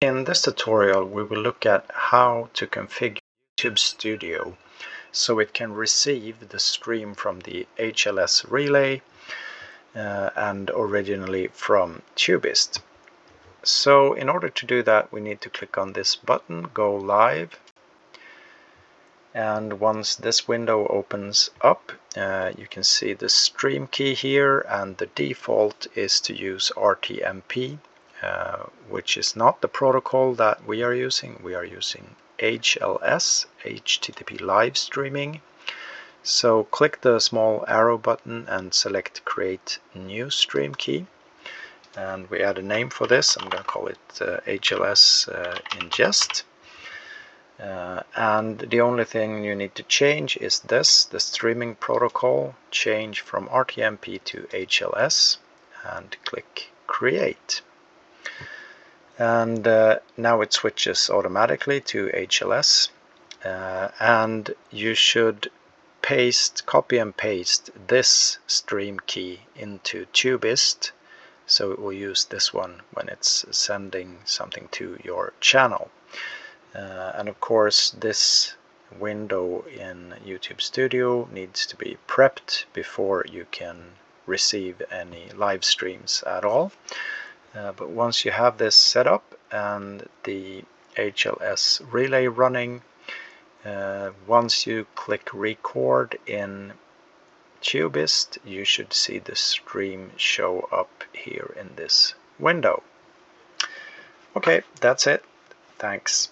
In this tutorial we will look at how to configure YouTube Studio so it can receive the stream from the HLS relay and originally from Tubeist. So in order to do that we need to click on this button, Go Live, and once this window opens up you can see the stream key here, and the default is to use RTMP. Which is not the protocol that we are using. We are using HLS, HTTP live streaming. So click the small arrow button and select Create New Stream Key. And we add a name for this. I'm going to call it HLS ingest. And the only thing you need to change is this, the streaming protocol. Change from RTMP to HLS and click Create. And now it switches automatically to HLS, and you should copy and paste this stream key into Tubeist, so it will use this one when it's sending something to your channel. And of course this window in YouTube Studio needs to be prepped before you can receive any live streams at all. But once you have this set up and the HLS relay running, once you click record in Tubeist, you should see the stream show up here in this window. Okay, that's it. Thanks.